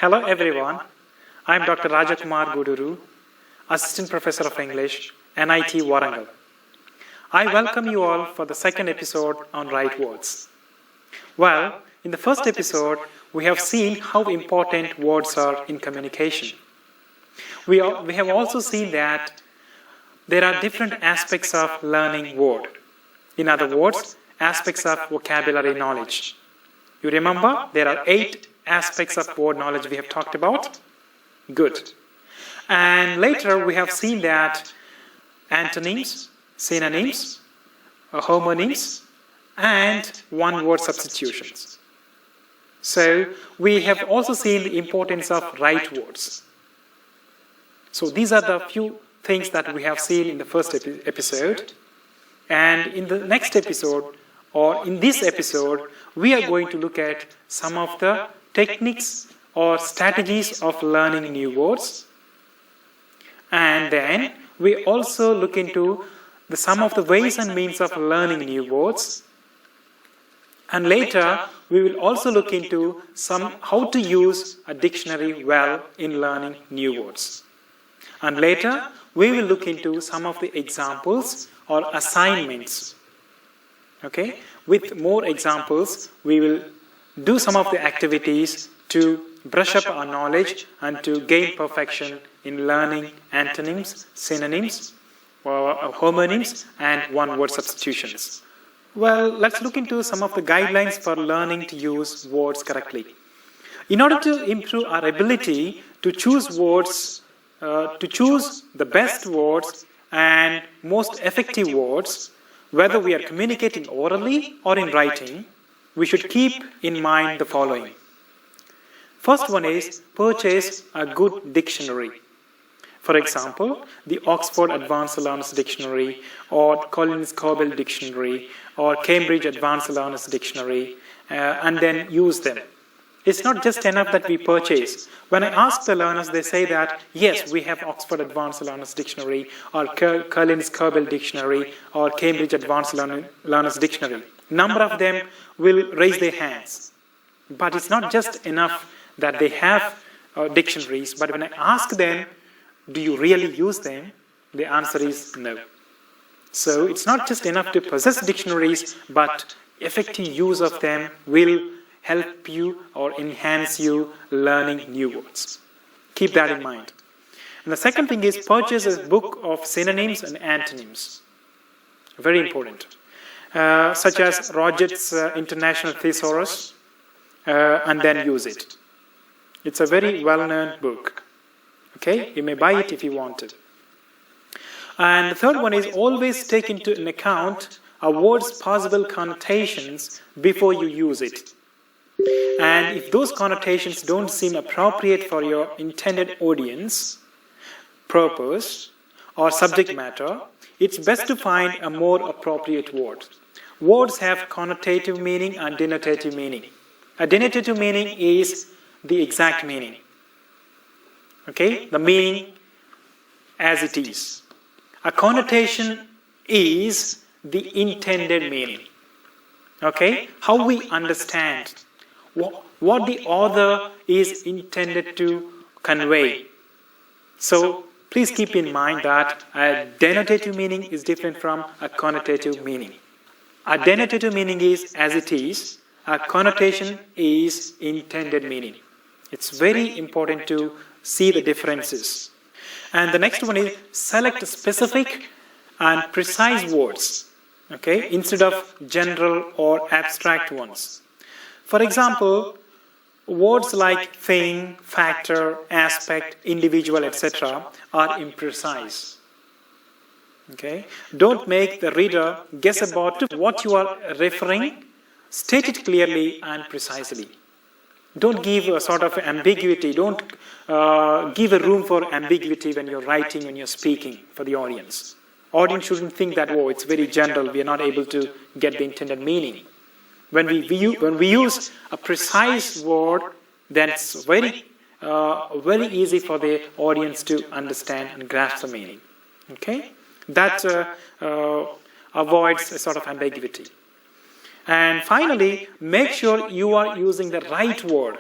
Hello everyone, I am Dr. Rajakumar Guduru, Assistant Professor of English, NIT Warangal. I welcome you all for the second episode on right words. Well, in the first episode, we have seen how important words are in communication. We have also seen that there are different aspects of learning word. In other words, aspects of vocabulary knowledge. You remember, there are 8 aspects of word knowledge we have talked about? Good. And later we have seen that antonyms, synonyms, homonyms, and one-word substitutions. So we have also seen the importance of right words. So these are the few things that we have seen in the first episode. And in the next episode, or in this episode, we are going to look at some of the techniques or strategies of learning new words. And then we also look into some of the ways and means of learning new words. And later, we will also look into how to use a dictionary well in learning new words. And later, we will look into some of the examples or assignments. Okay? With more examples, we will do some of the activities to brush up our knowledge and to gain perfection in learning antonyms, synonyms, homonyms, and one-word substitutions. Well, let's look into some of the guidelines for learning to use words correctly. In order to improve our ability to choose words, to choose the best words and most effective words, whether we are communicating orally or in writing, we should keep in mind the following. First one is purchase a good dictionary. For example, the Oxford Advanced Learners Dictionary or Collins Cobell Dictionary or Cambridge Advanced Learners Dictionary, and then use them. It's not just enough that we purchase. When I ask the learners, they say that, yes, we have Oxford Advanced Learners Dictionary or Collins Cobell Dictionary or Cambridge Advanced Learners Dictionary. Number of them will raise their hands. But it's not just enough that they have dictionaries, but when I ask them, do you really use them? The answer is no. So it's not just enough to possess dictionaries, but effective use of them will help you or enhance you learning new words. Keep that in mind. And the second thing is purchase a book of synonyms and antonyms. Very important. Such as Roget's International Thesaurus, and then use it. It's a very well-known book. Okay, you may buy it if you want it. And the third one is always take into account a word's possible connotations before you use it. And if those connotations don't seem appropriate for your intended audience, purpose, or subject matter, it's best to find a more appropriate word. Words have connotative meaning and denotative meaning. A denotative meaning is the exact meaning. Okay? The meaning as it is. A connotation is the intended meaning. Okay? How we understand what the author is intended to convey. So, please keep in mind that a denotative meaning is different from a connotative meaning. A denotative meaning is as it is. A connotation is intended meaning. It's very important to see the differences. And the next one is select specific and precise words, okay, instead of general or abstract ones. For example, words like thing, factor, aspect, individual, etc. are imprecise. Okay? Don't make the reader guess about what you are referring. State it clearly and precisely. Don't give a sort of ambiguity. Don't give a room for ambiguity when you're writing, when you're speaking for the audience. Audience shouldn't think that, oh, it's very general, we are not able to get the intended meaning. When we use a precise word, then it's very easy for the audience to understand and grasp the meaning. Okay? That avoids a sort of ambiguity. And finally, make sure you are using the right word.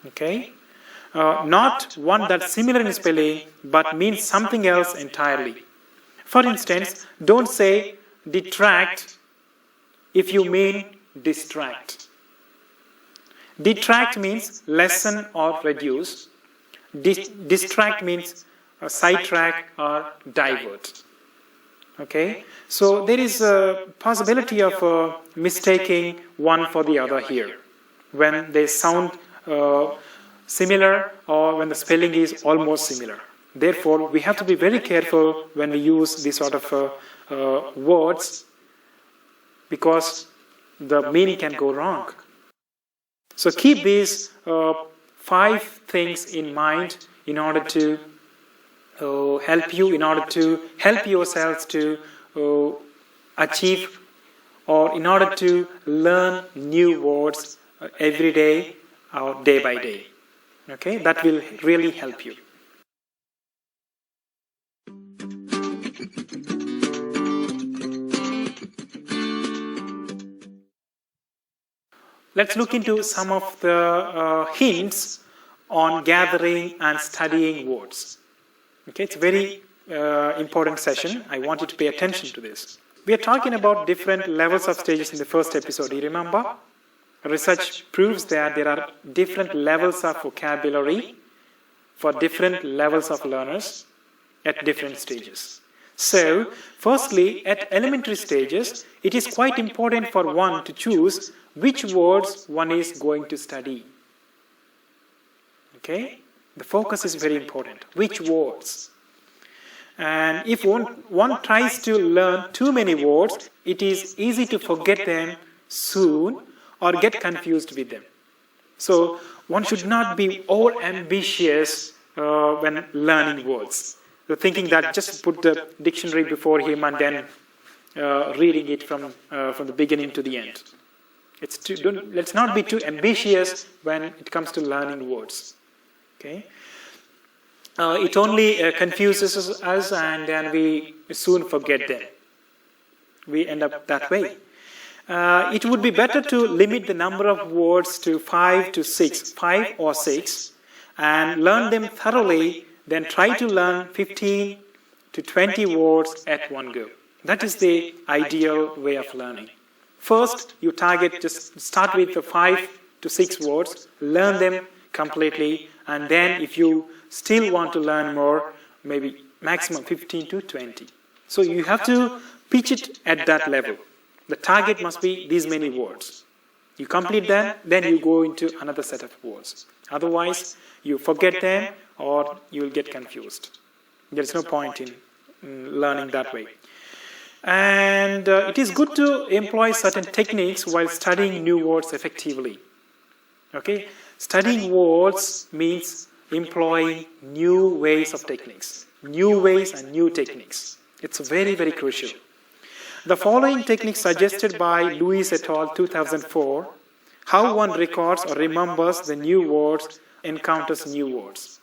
Okay? Not one that's similar in spelling, but means something else entirely. For instance, don't say detract if you mean distract. Detract means lessen or reduce. Distract means sidetrack or divert. Okay? So there is a possibility of mistaking one for the other here when they sound similar or when the spelling is almost similar. Therefore, we have to be very careful when we use these sort of words because the meaning can go wrong. So keep these 5 things in mind in order to help you, in order to help yourselves to achieve or in order to learn new words every day or day by day. Okay, that will really help you. Let's look into some of the hints on gathering and studying words. Okay, it's a very important session. I want you to pay attention to this. We are talking about different levels of stages in the first episode. Do you remember? Research proves that there are different levels of vocabulary for different levels of learners at different stages. So, firstly, at elementary stages, it is quite important for one to choose which words one is going to study. Okay? The focus is very important. Which words? And if one tries to learn too many words, it is easy to forget them soon or get confused with them. So, one should not be over-ambitious when learning words. So thinking that just put the dictionary before him and then reading it from the beginning to the end. Let's not be too ambitious when it comes to learning words. Okay? It only confuses us and then we soon forget them. We end up that way. It would be better to limit the number of words to 5 or 6, and learn them thoroughly, then try to learn 15 to 20 words at one go. That is the ideal way of learning. First, you just start with the 5 to 6 words, learn them completely, and then if you still want to learn more, maybe maximum 15 to 20. So you have to pitch it at that level. The target must be these many words. You complete them, then you go into another set of words. Otherwise, you forget them or you will get confused. There is no point in learning that way. And it is good to employ certain techniques while studying new words effectively. Okay? Studying words means employing new ways of techniques. New ways and new techniques. It's very, very crucial. The following technique suggested by Lewis et al. 2004, how one records or remembers the new words, encounters new words.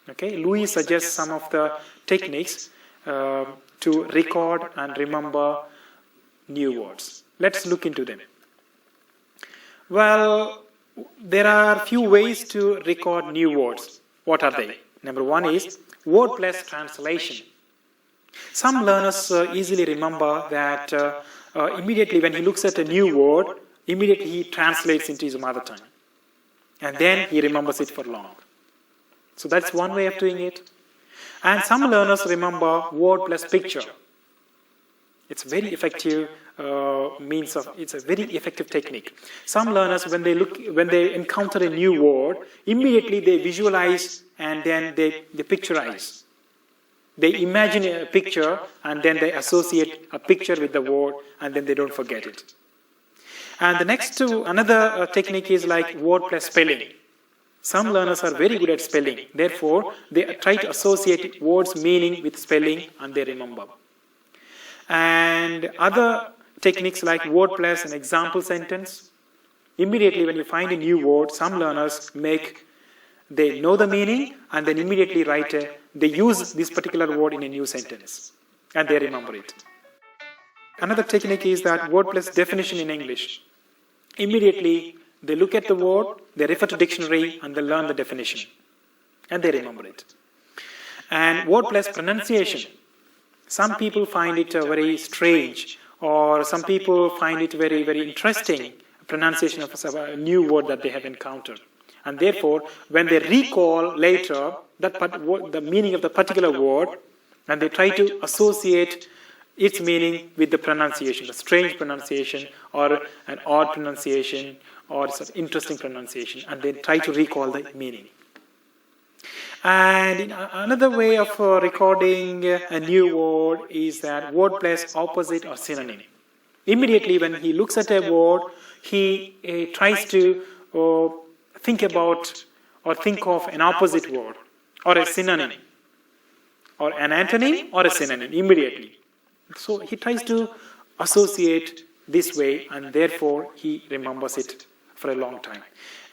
Okay, Lewis suggests some of the techniques to record and remember new words. Let's look into them. Well, there are a few ways to record new words. What are they? Number 1 is word plus translation. Some learners easily remember that immediately when he looks at a new word, immediately he translates into his mother tongue. And then he remembers it for long. So that's one way of doing it. And some learners remember word plus picture. It's a very effective it's a very effective technique. Some learners, when they encounter a new word, immediately they visualize and then they picturize. They imagine a picture and then they associate a picture with the word and then they don't forget it. And the next another technique is like word plus spelling. Some learners are very good at spelling. Therefore, they try to associate words' meaning with spelling and they remember. And other techniques like word plus an example sentence. Immediately when you find a new word, some learners they know the meaning and then immediately they use this particular word in a new sentence and they remember it. Another technique is that word plus definition in English. Immediately they look at the word, they refer to dictionary, and they learn the definition. And they remember it. And word plus pronunciation. Some people find it very strange, or some people find it very, very interesting, pronunciation of a new word that they have encountered. And therefore, when they recall later the meaning of the particular word, and they try to associate its meaning with the pronunciation, the strange pronunciation, or an odd pronunciation, or some interesting pronunciation, and they try to recall the meaning. And another way of recording a new word is that word plus opposite or synonym. Immediately when he looks at a word, he tries to think about or think of an opposite word or a synonym, or an antonym or a synonym immediately. So he tries to associate this way, and therefore he remembers it for a long time.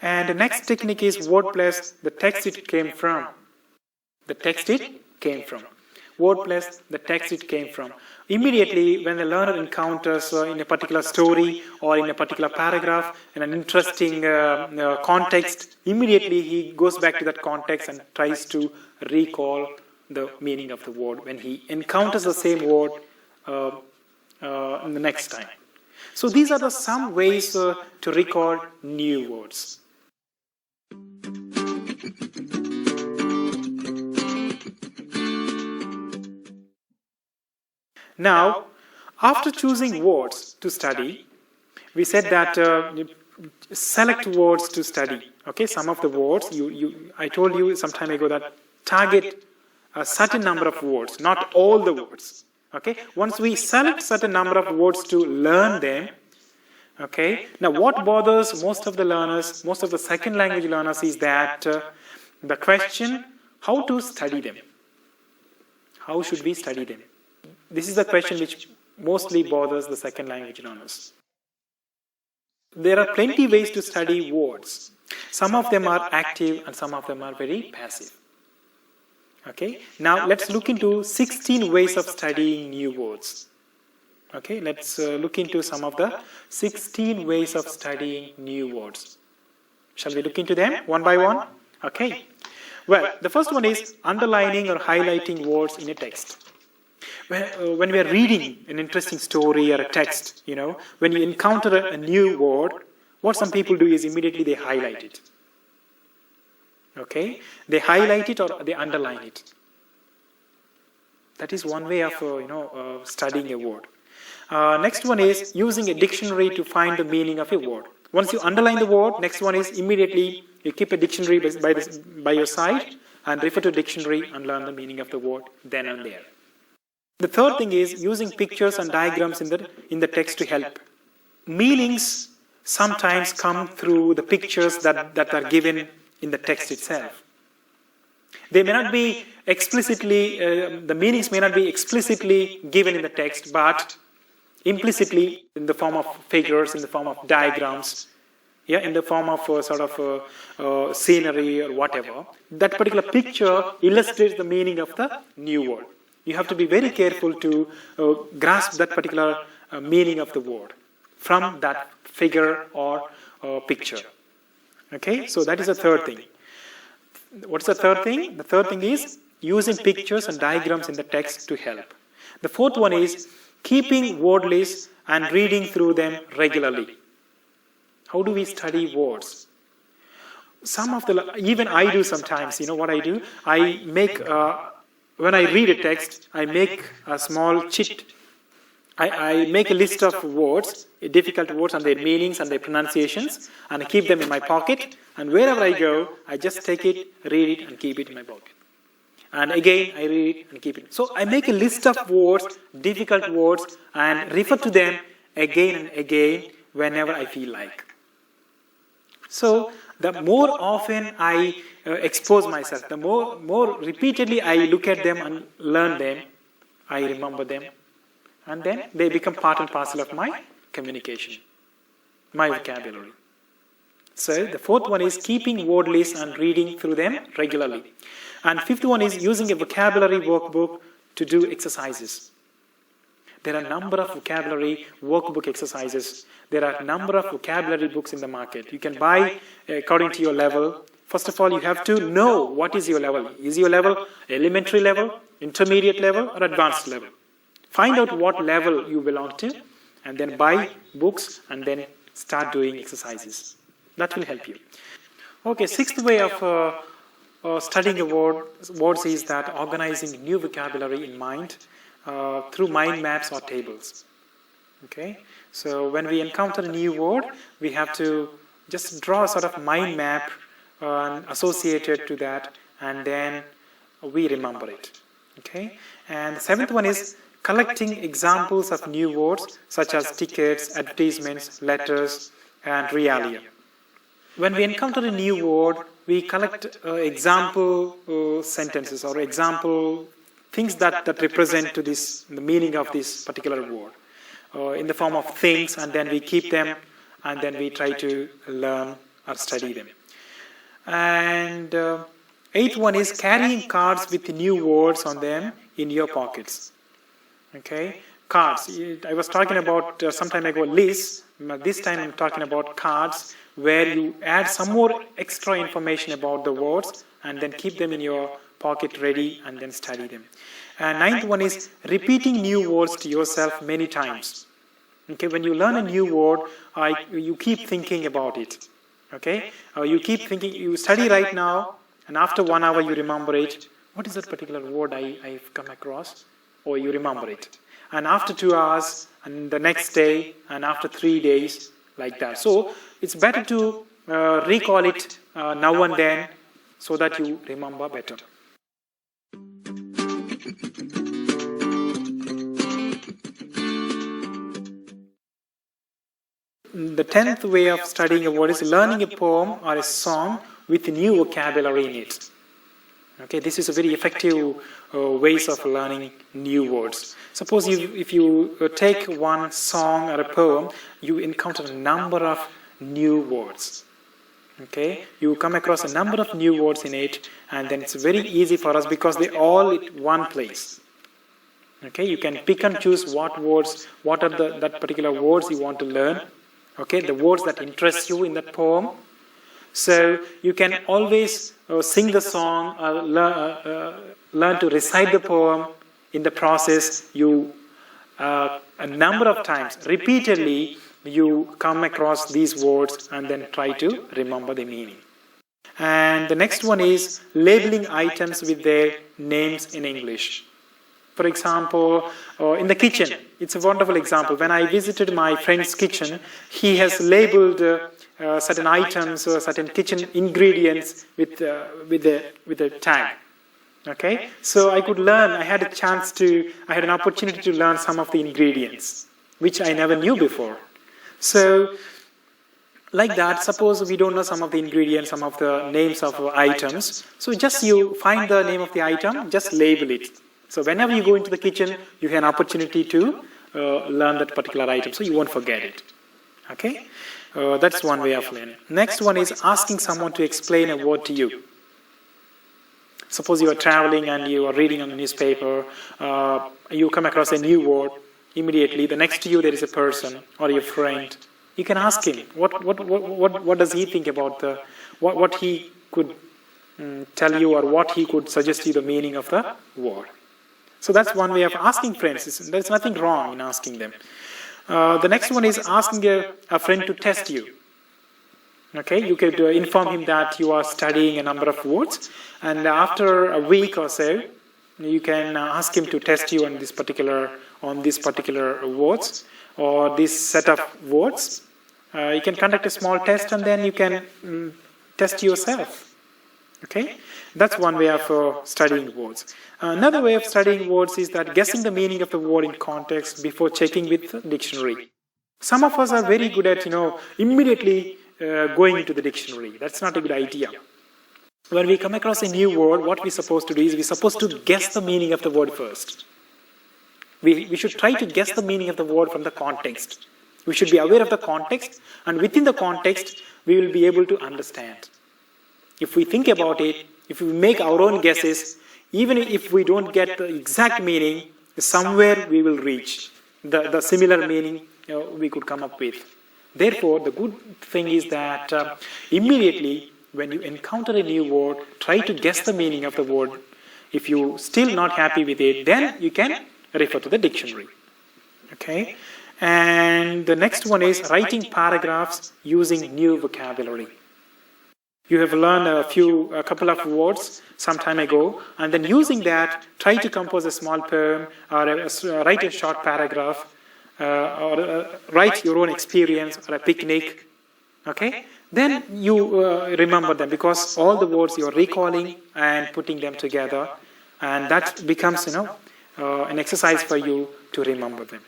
And the next technique is word plus the text it came from. The text it came from. Word plus the text it came from. Immediately when the learner encounters in a particular story or in a particular paragraph in an interesting context, immediately he goes back to that context and tries to recall the meaning of the word when he encounters the same word in the next time. So these are some ways to record new words. Now, after choosing words to study, we said that select words to study. Okay, some of the words, I told you some time ago that target a certain number of words, not all the words. Okay, once we select certain number of words to learn them, okay, now what bothers most of the learners, most of the second language learners is that the question, how to study them? How should we study them? This is the question which mostly bothers the second language learners. There are plenty ways to study words. Some of them are active and some of them are very passive. Okay, now let's look into 16 ways of studying new words. Okay, let's look into some of the 16 ways of studying new words. Shall we look into them one by one? Okay. Well, the first one is underlining or highlighting words in a text. When we are reading an interesting story or a text, when you encounter a new word, what some people do is immediately they highlight it. Okay? They highlight it or they underline it. That is one way of, studying a word. Next one is using a dictionary to find the meaning of a word. Once you underline the word, next one is immediately you keep a dictionary by your side and refer to dictionary and learn the meaning of the word then and there. The third thing is using pictures and diagrams in the text to help. Meanings sometimes come through the pictures that are given in the text itself. They may not be explicitly, the meanings may not be explicitly given in the text, but implicitly in the form of figures, in the form of diagrams, in the form of scenery or whatever. That particular picture illustrates the meaning of the new word. You have to be very careful to grasp that particular meaning of the word from that figure or picture. Okay, so that is the third thing. What's the third thing? The third thing is using pictures and diagrams in the text to help. The fourth one is keeping word lists and reading through them regularly. How do we study words? Even I do sometimes, what I do? I make, when I read a text, I make a small chit. I make a list of words, difficult words and their meanings and their pronunciations, and I keep them in my pocket, and wherever I go, I just take it, read it, and keep it in my pocket. And again, I read it and keep it. So I make a list of words, difficult words, and refer to them again and again whenever I feel like. So the more often I expose myself, the more repeatedly I look at them and learn them, I remember them. And then they become part and parcel of my communication, my vocabulary. So the fourth one is keeping word lists and reading through them regularly. And fifth one is using a vocabulary workbook to do exercises. There are a number of vocabulary workbook exercises. There are a number of vocabulary books in the market. You can buy according to your level. First of all, you have to know what is your level. Is your level elementary level, intermediate level, or advanced level? Find out what level you belong to, and then buy books, and then start doing exercises. That will help you. Okay, sixth way of studying words is that organizing new vocabulary in mind through mind maps or tables. Okay, so when we encounter a new word, we have to just draw a sort of mind map associated to that, and then we remember it. Okay, and the seventh one is collecting examples of new words such as tickets, advertisements, letters, and realia. When we encounter a new word, we collect example sentences or example things that represent to the meaning of this particular word in the form of things, and then we keep them, and then we try to learn or study them. And eighth one is carrying cards with new words on them in your pockets. Okay, cards. I was talking about some time ago lists. This time I'm talking about cards where you add some more extra information about the words and then keep them in your pocket ready and then study them. And ninth one is repeating new words to yourself many times. Okay, when you learn a new word, you keep thinking about it. Okay, you keep thinking, you study right now, and after 1 hour you remember it. What is that particular word I've come across? Or you remember it. And after 2 hours, and the next day, and after 3 days, like that. So it's better to recall it now and then so that you remember better. The 10th way of studying a word is learning a poem or a song with new vocabulary in it. Okay, this is a very effective ways of learning new words. Suppose if you take one song or a poem, you encounter a number of new words. Okay, you come across a number of new words in it, and then it's very easy for us because they're all in one place. Okay, you can pick and choose what are that particular words you want to learn. Okay, the words that interest you in that poem. So you can always sing the song, learn to recite the poem. In the process, you a number of times, repeatedly, you come across these words and then try to remember the meaning. And the next one is labeling items with their names in English. For example, in the kitchen, it's a wonderful example. When I visited my friend's kitchen, he has labeled certain items or certain kitchen ingredients with a tag. Okay, so I could learn. I had an opportunity to learn some of the ingredients, which I never knew before. So, like that, suppose we don't know some of the ingredients, some of the names of items. So just you find the name of the item, just label it. So whenever you go into the kitchen, you have an opportunity to learn that particular item, so you won't forget it. Okay, that's one way of learning. Next one is asking someone to explain a word to you. Suppose you are traveling and you are reading on the newspaper, you come across a new word. Immediately, the next to you there is a person or your friend. You can ask him what does he think about what he could tell you, or what he could suggest you the meaning of the word. So that's one way of asking friends. There's nothing wrong in asking them. The next one is asking a friend to test you. Okay, you could inform him that you are studying a number of words, and after a week or so, you can ask him to test you on this particular words or this set of words. You can conduct a small test, and then you can test yourself. Okay, that's one way of studying words. Another way of studying words is that guessing the meaning of the word in context before checking with the dictionary. Some of us are very good at immediately going into the dictionary. That's not a good idea. When we come across a new word, what we're supposed to do is we're supposed to guess the meaning of the word first. We should try to guess the meaning of the word from the context. We should be aware of the context, and within the context, we will be able to understand. If we think about it, if we make our own guesses, even if we don't get the exact meaning, somewhere we will reach. the similar meaning we could come up with. Therefore, the good thing is that immediately when you encounter a new word, try to guess the meaning of the word. If you're still not happy with it, then you can refer to the dictionary. Okay? And the next one is writing paragraphs using new vocabulary. You have learned a couple of words some time ago, and then using that, try to compose a small poem or write a short paragraph, or write your own experience or a picnic. Okay? Then you remember them, because all the words you're recalling and putting them together, and that becomes, an exercise for you to remember them.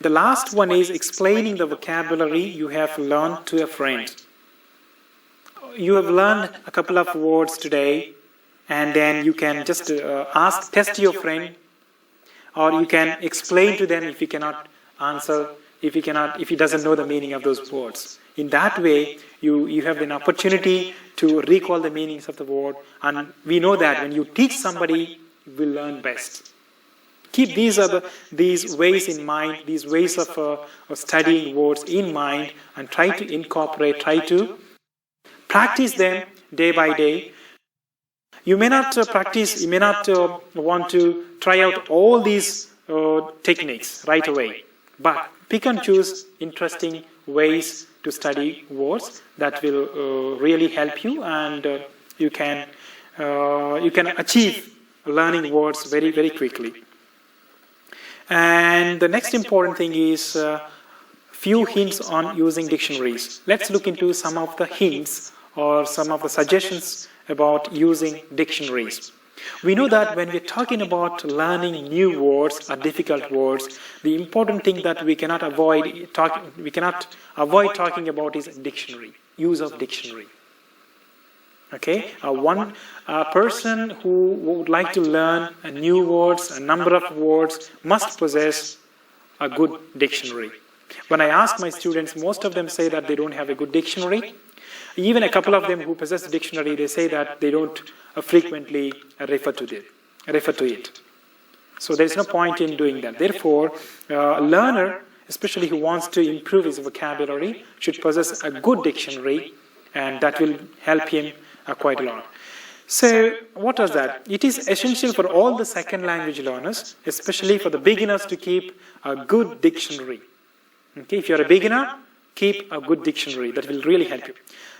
The last one is explaining the vocabulary you have learned to a friend. You have learned a couple of words today, and then you can just test your friend, or you can explain to them if you cannot answer, if he doesn't know the meaning of those words. In that way, you have an opportunity to recall the meanings of the word, and we know that when you teach somebody, you will learn best. Keep these ways in mind, these ways of studying words in mind, and try to incorporate, try to practice them day by day. You may not practice, you may not want to try out all these techniques right away, but pick and choose interesting ways to study words that will really help you, and you can achieve learning words very, very quickly. And the next important thing is few hints on using dictionaries. Let's look into some of the hints or some of the suggestions about using dictionaries. We know that when we're talking about learning new words or difficult words, the important thing that we cannot avoid talking about is dictionary, use of dictionary. Okay, one person who would like to learn new words, a number of words, must possess a good dictionary. When I ask my students, most of them say that they don't have a good dictionary. Even a couple of them who possess a dictionary, they say that they don't frequently refer to it. So there is no point in doing that. Therefore, a learner, especially who wants to improve his vocabulary, should possess a good dictionary, and that will help him quite a lot. So what is that? It is essential for all the second language learners, especially for the beginners, to keep a good dictionary. Okay, if you're a beginner, keep a good dictionary. That will really help you.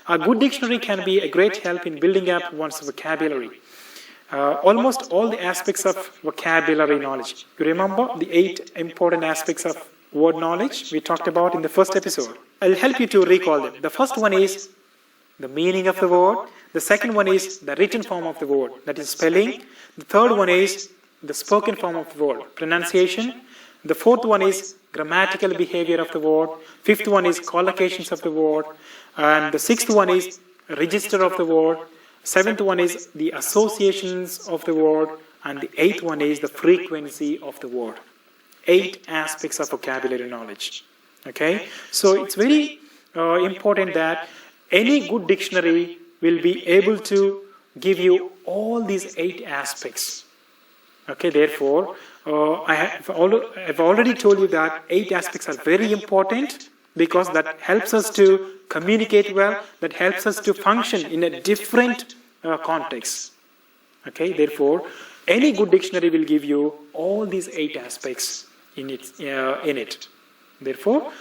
A good dictionary can be a great help in building up one's vocabulary. Almost all the aspects of vocabulary knowledge. You remember the 8 important aspects of word knowledge we talked about in the first episode. I'll help you to recall them. The first one is the meaning of the word. The second one is the written form of the word, that is spelling. The third one is the spoken form of the word, pronunciation. The fourth one is grammatical behavior of the word. Fifth one is collocations of the word. And the sixth one is register of the word. Seventh one is the associations of the word. And the eighth one is the frequency of the word. 8 aspects of vocabulary knowledge. Okay? So it's very important that any good dictionary will be able to give you all these 8 aspects. Okay, therefore, I've already told you that 8 aspects are very important, because that helps us to communicate well, that helps us to function in a different context. Okay, therefore, any good dictionary will give you all these 8 aspects in it. Therefore,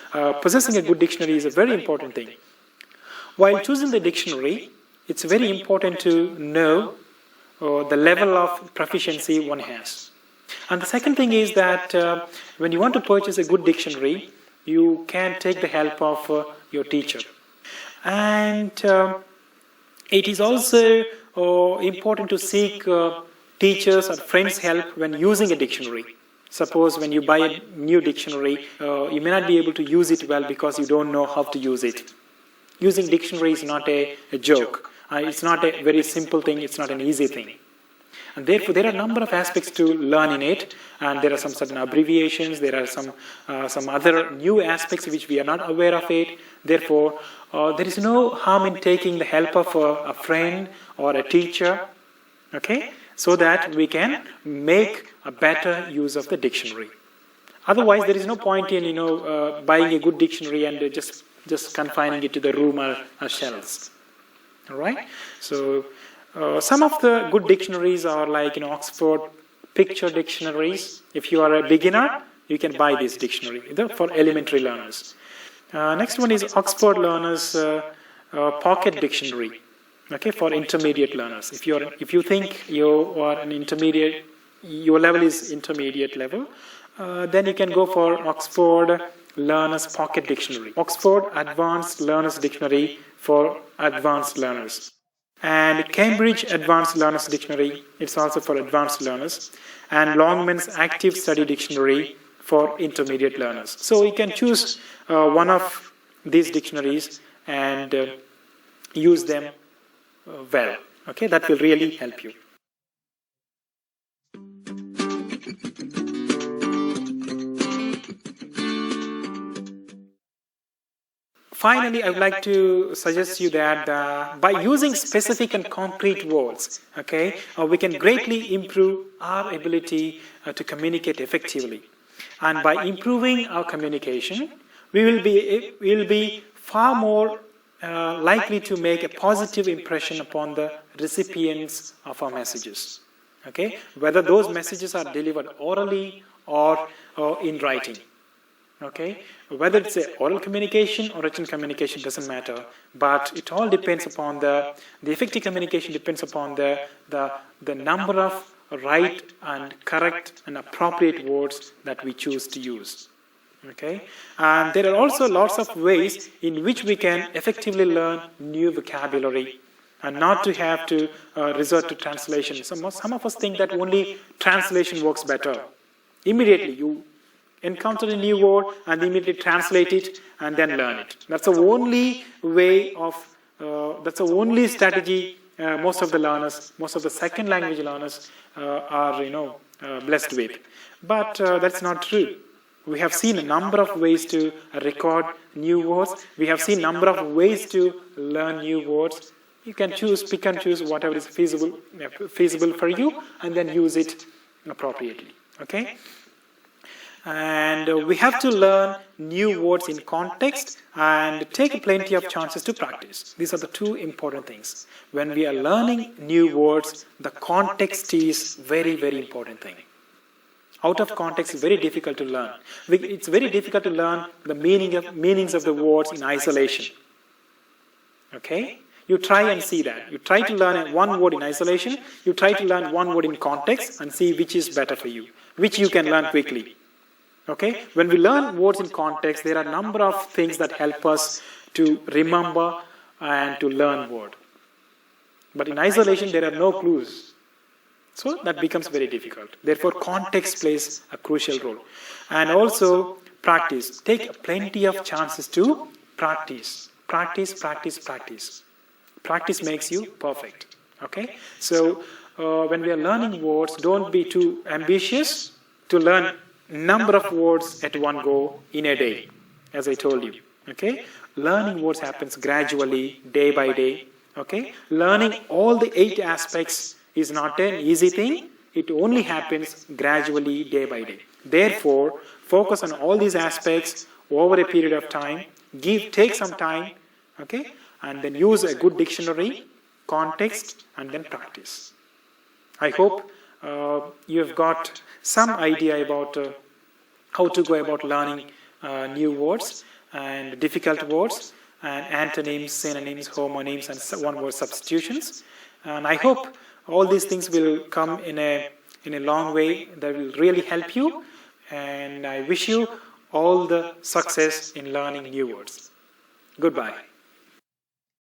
possessing a good dictionary is a very important thing. While choosing the dictionary, it's very important to know the level of proficiency one has. And the second thing is that when you want to purchase a good dictionary, you can take the help of your teacher. And it is also important to seek teachers or friends' help when using a dictionary. Suppose when you buy a new dictionary, you may not be able to use it well because you don't know how to use it. Using dictionary is not a joke. It's not a very simple thing, it's not an easy thing. And therefore, there are a number of aspects to learn in it, and there are some certain abbreviations, there are some other new aspects which we are not aware of it. Therefore, there is no harm in taking the help of a friend or a teacher, okay, so that we can make a better use of the dictionary. Otherwise, there is no point in buying a good dictionary and just confining it to the room or shelves. All right. So some of the good dictionaries are like Oxford picture dictionaries. If you are a beginner, you can buy this dictionary for elementary learners. Next one is Oxford Learners Pocket Dictionary. Okay, for intermediate learners. If you think you are an intermediate, your level is intermediate level, then you can go for Oxford Learners Pocket Dictionary. Oxford Advanced Learners Dictionary for advanced learners. And Cambridge Advanced Learners Dictionary, it's also for advanced learners. And Longman's Active Study Dictionary for intermediate learners. So you can choose one of these dictionaries and use them well. Okay, that will really help you. Finally, I would like to suggest you that by using specific and concrete words, okay, we can greatly improve our ability to communicate effectively. And by improving our communication, we will be far more likely to make a positive impression upon the recipients of our messages. Okay, whether those messages are delivered orally or in writing. Okay, whether it's an oral communication or written communication doesn't matter, but it all depends upon the effective communication depends upon the number of right and correct and appropriate words that we choose to use. Okay, and there are also lots of ways in which we can effectively learn new vocabulary and not to have to resort to translation. Some of us think that only translation works better. Immediately you encounter a new word and immediately translate it and then learn it. That's the only way of, that's the only strategy most of the learners, most of the second language learners are, blessed with. But that's not true. We have seen a number of ways to record new words. We have seen a number of ways to learn new words. You can pick and choose whatever is feasible for you and then use it appropriately. Okay? And we have to learn new words in context and take plenty of chances to practice. These are the two important things. When we are learning new words, the context is very, very important thing. Out of context is very difficult to learn. It's very difficult to learn the meanings of the words in isolation. Okay? You try and see that. You try to learn one word in isolation, you try to learn one word in context and see which is better for you, which you can learn quickly. Okay? When we learn words in context, there are a number of things that help us to remember and to learn word. But in isolation, there are no clues. So that becomes very difficult. Therefore, context plays a crucial role. And also, practice. Take plenty of chances to practice. Practice, practice, practice. Practice makes you perfect. Okay? So, when we are learning words, don't be too ambitious to learn number of words at one go in a day, as I told you. Okay? Learning words happens gradually, day by day. Okay? Learning all the 8 aspects is not an easy thing. It only happens gradually, day by day. Therefore, focus on all these aspects over a period of time. Take some time, okay, and then use a good dictionary, context, and then practice. I hope you have got some idea about how to go about learning new words and difficult words and antonyms, synonyms, homonyms, and one-word substitutions. And I hope all these things will come in a long way that will really help you. And I wish you all the success in learning new words. Goodbye.